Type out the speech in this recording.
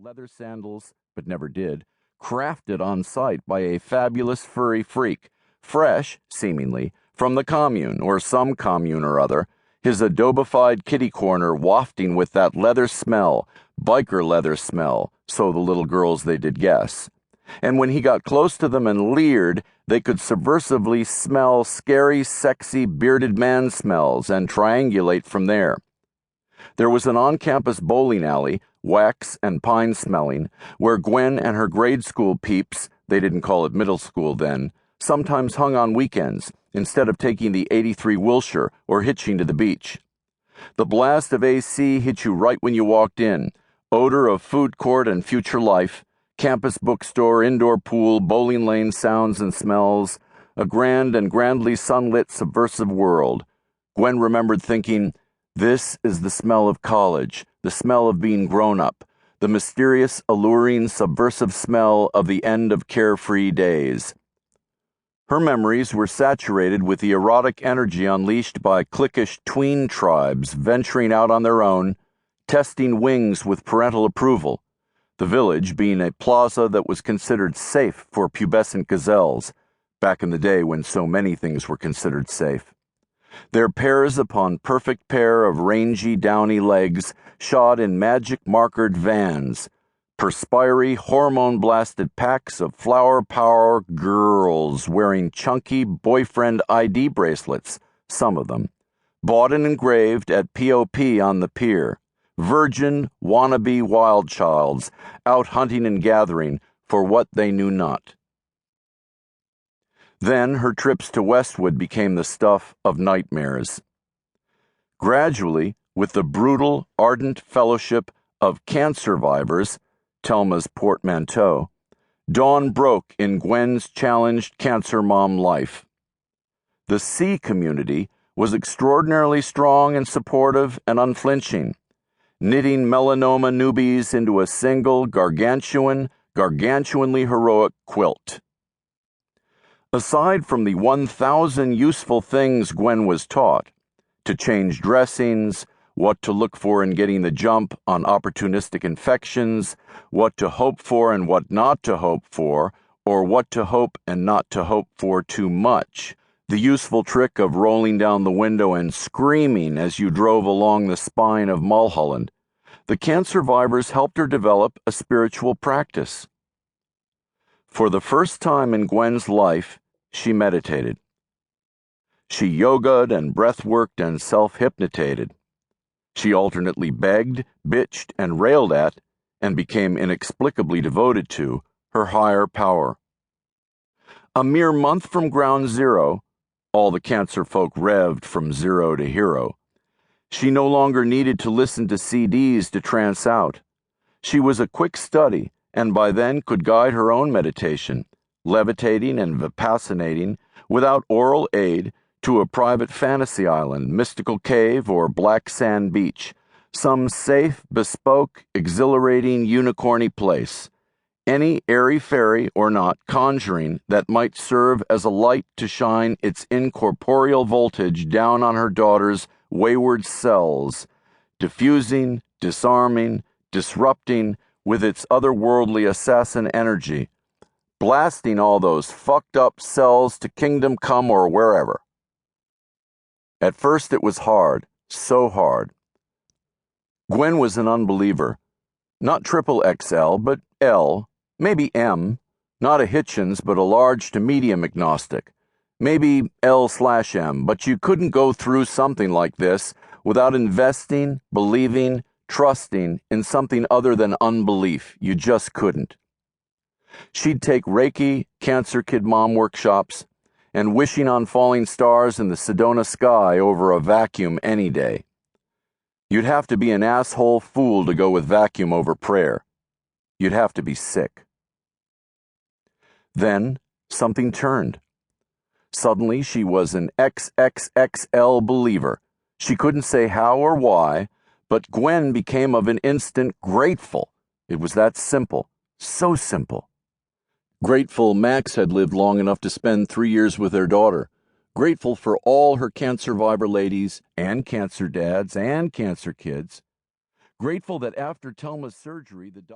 leather sandals, but never did, crafted on site by a fabulous furry freak, fresh, seemingly, from the commune or some commune or other, his adobified kitty corner wafting with that leather smell, biker leather smell, so the little girls they did guess. And when he got close to them and leered, they could subversively smell scary, sexy, bearded man smells and triangulate from there. There was an on-campus bowling alley, wax and pine smelling, where Gwen and her grade school peeps, they didn't call it middle school then, sometimes hung on weekends, instead of taking the 83 Wilshire or hitching to the beach. The blast of AC hit you right when you walked in, odor of food court and future life, campus bookstore, indoor pool, bowling lane sounds and smells, a grand and grandly sunlit subversive world. Gwen remembered thinking, this is the smell of college, the smell of being grown up, the mysterious, alluring, subversive smell of the end of carefree days. Her memories were saturated with the erotic energy unleashed by cliquish tween tribes venturing out on their own, testing wings with parental approval, the village being a plaza that was considered safe for pubescent gazelles, back in the day when so many things were considered safe. Their pairs upon perfect pair of rangy, downy legs shod in magic-markered vans, perspiry, hormone-blasted packs of flower power girls wearing chunky boyfriend ID bracelets, some of them, bought and engraved at POP on the pier, virgin, wannabe wild childs, out hunting and gathering for what they knew not. Then her trips to Westwood became the stuff of nightmares. Gradually, with the brutal, ardent fellowship of cancer survivors, Telma's portmanteau, dawn broke in Gwen's challenged cancer mom life. The C community was extraordinarily strong and supportive and unflinching, knitting melanoma newbies into a single gargantuanly heroic quilt. Aside from the 1,000 useful things Gwen was taught, to change dressings, what to look for in getting the jump on opportunistic infections, what to hope for and what not to hope for, or what to hope and not to hope for too much, the useful trick of rolling down the window and screaming as you drove along the spine of Mulholland, the cancer survivors helped her develop a spiritual practice. For the first time in Gwen's life, she meditated. She yogaed and breathworked and self-hypnotated. She alternately begged, bitched, and railed at, and became inexplicably devoted to, her higher power. A mere month from ground zero, all the cancer folk revved from zero to hero, she no longer needed to listen to CDs to trance out. She was a quick study, and by then could guide her own meditation, levitating and vipassanating without oral aid to a private fantasy island, mystical cave, or black sand beach, some safe, bespoke, exhilarating, unicorny place, any airy-fairy or not conjuring that might serve as a light to shine its incorporeal voltage down on her daughter's wayward cells, diffusing, disarming, disrupting with its otherworldly assassin energy, blasting all those fucked up cells to kingdom come or wherever. At first it was hard, so hard. Gwen was an unbeliever. Not triple XL, but L, maybe M, not a Hitchens, but a large to medium agnostic. Maybe L/M, but you couldn't go through something like this without investing, believing, trusting in something other than unbelief. You just couldn't. She'd take Reiki, Cancer Kid Mom workshops, and wishing on falling stars in the Sedona sky over a vacuum any day. You'd have to be an asshole fool to go with vacuum over prayer. You'd have to be sick. Then something turned. Suddenly she was an XXXL believer. She couldn't say how or why, but Gwen became of an instant grateful. It was that simple, so simple. Grateful Max had lived long enough to spend 3 years with their daughter. Grateful for all her cancer survivor ladies and cancer dads and cancer kids. Grateful that after Telma's surgery, the doctor